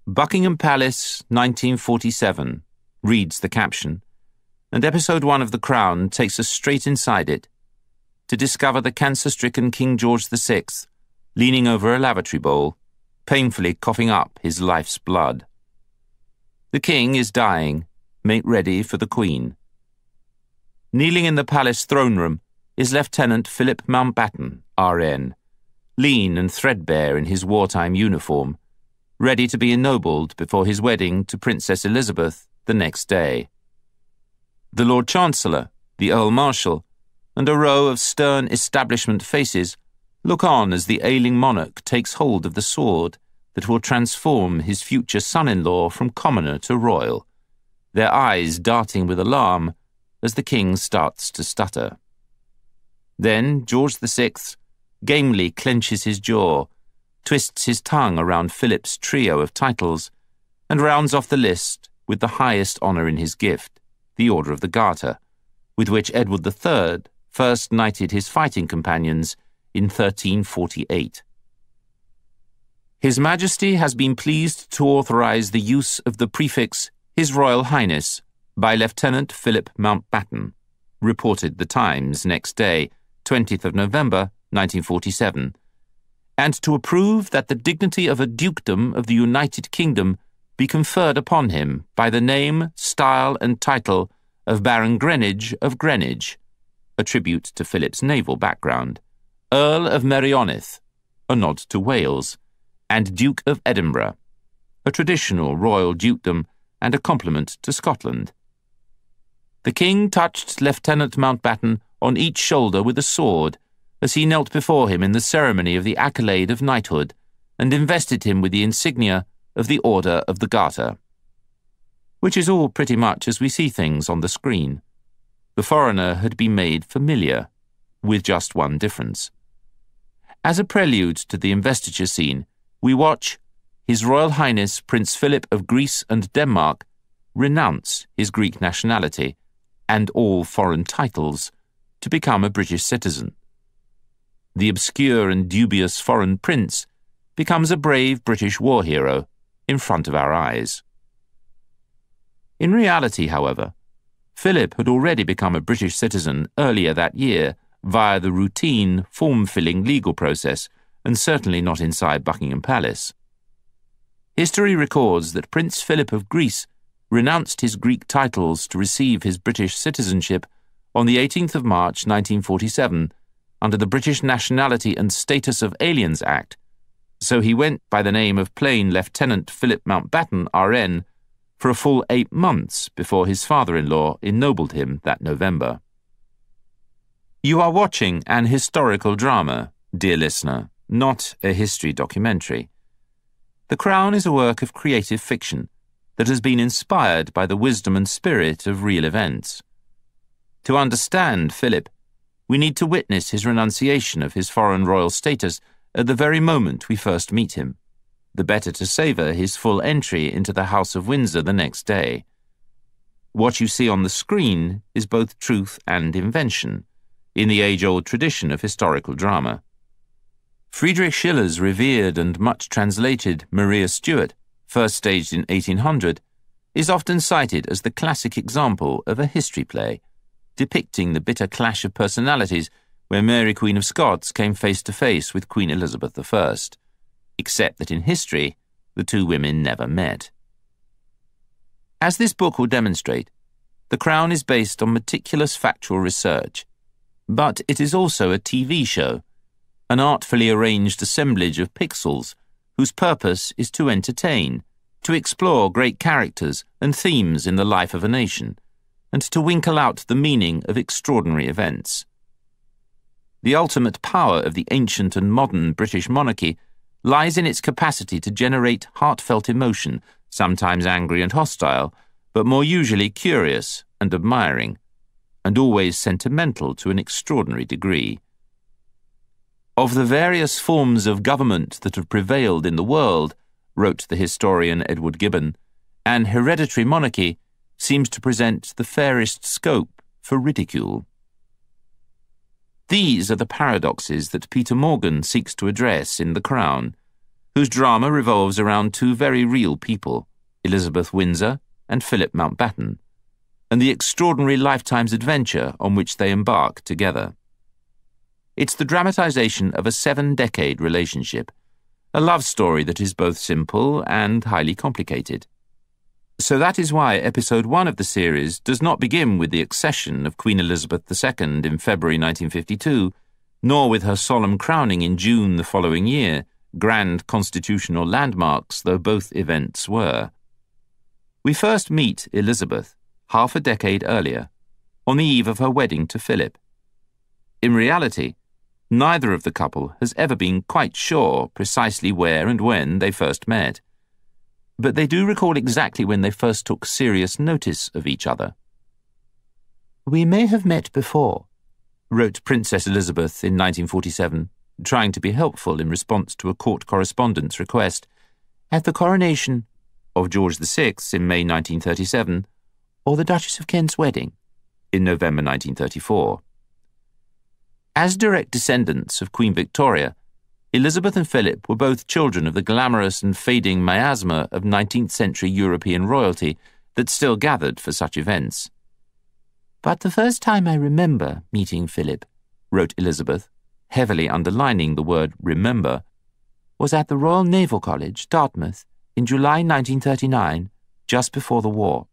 Buckingham Palace, 1947, reads the caption, and Episode 1 of The Crown takes us straight inside it to discover the cancer-stricken King George VI leaning over a lavatory bowl, painfully coughing up his life's blood. The king is dying, make ready for the Queen. Kneeling in the palace throne room is Lieutenant Philip Mountbatten, RN, lean and threadbare in his wartime uniform, ready to be ennobled before his wedding to Princess Elizabeth the next day. The Lord Chancellor, the Earl Marshal, and a row of stern establishment faces look on as the ailing monarch takes hold of the sword that will transform his future son-in-law from commoner to royal, their eyes darting with alarm as the king starts to stutter. Then George VI gamely clenches his jaw, twists his tongue around Philip's trio of titles, and rounds off the list with the highest honour in his gift, the Order of the Garter, with which Edward III first knighted his fighting companions in 1348. His Majesty has been pleased to authorise the use of the prefix His Royal Highness by Lieutenant Philip Mountbatten, reported The Times next day, 20th of November, 1947, and to approve that the dignity of a dukedom of the United Kingdom be conferred upon him by the name, style, and title of Baron Greenwich of Greenwich, a tribute to Philip's naval background, Earl of Merioneth, a nod to Wales, and Duke of Edinburgh, a traditional royal dukedom and a compliment to Scotland. The king touched Lieutenant Mountbatten on each shoulder with a sword as he knelt before him in the ceremony of the accolade of knighthood and invested him with the insignia of the Order of the Garter. Which is all pretty much as we see things on the screen. The foreigner had been made familiar, with just one difference. As a prelude to the investiture scene, we watch His Royal Highness Prince Philip of Greece and Denmark renounce his Greek nationality and all foreign titles to become a British citizen. The obscure and dubious foreign prince becomes a brave British war hero in front of our eyes. In reality, however, Philip had already become a British citizen earlier that year via the routine, form-filling legal process, and certainly not inside Buckingham Palace. History records that Prince Philip of Greece renounced his Greek titles to receive his British citizenship on the 18th of March 1947 under the British Nationality and Status of Aliens Act, so he went by the name of plain Lieutenant Philip Mountbatten, RN, for a full 8 months before his father-in-law ennobled him that November. You are watching an historical drama, dear listener, not a history documentary. The Crown is a work of creative fiction that has been inspired by the wisdom and spirit of real events. To understand Philip, we need to witness his renunciation of his foreign royal status at the very moment we first meet him, the better to savour his full entry into the House of Windsor the next day. What you see on the screen is both truth and invention, in the age-old tradition of historical drama. Friedrich Schiller's revered and much translated Maria Stuart, first staged in 1800, is often cited as the classic example of a history play, depicting the bitter clash of personalities where Mary Queen of Scots came face to face with Queen Elizabeth I, except that in history, the two women never met. As this book will demonstrate, The Crown is based on meticulous factual research, but it is also a TV show, an artfully arranged assemblage of pixels whose purpose is to entertain, to explore great characters and themes in the life of a nation, and to winkle out the meaning of extraordinary events. The ultimate power of the ancient and modern British monarchy lies in its capacity to generate heartfelt emotion, sometimes angry and hostile, but more usually curious and admiring, and always sentimental to an extraordinary degree. Of the various forms of government that have prevailed in the world, wrote the historian Edward Gibbon, an hereditary monarchy seems to present the fairest scope for ridicule. These are the paradoxes that Peter Morgan seeks to address in The Crown, whose drama revolves around two very real people, Elizabeth Windsor and Philip Mountbatten, and the extraordinary lifetime's adventure on which they embark together. It's the dramatization of a 7-decade relationship, a love story that is both simple and highly complicated. So that is why episode 1 of the series does not begin with the accession of Queen Elizabeth II in February 1952, nor with her solemn crowning in June the following year, grand constitutional landmarks though both events were. We first meet Elizabeth, half a decade earlier, on the eve of her wedding to Philip. In reality, neither of the couple has ever been quite sure precisely where and when they first met, but they do recall exactly when they first took serious notice of each other. "We may have met before," wrote Princess Elizabeth in 1947, trying to be helpful in response to a court correspondent's request, "at the coronation of George VI in May 1937, or the Duchess of Kent's wedding in November 1934. As direct descendants of Queen Victoria, Elizabeth and Philip were both children of the glamorous and fading miasma of 19th century European royalty that still gathered for such events. "But the first time I remember meeting Philip," wrote Elizabeth, heavily underlining the word remember, "was at the Royal Naval College, Dartmouth, in July 1939, just before the war."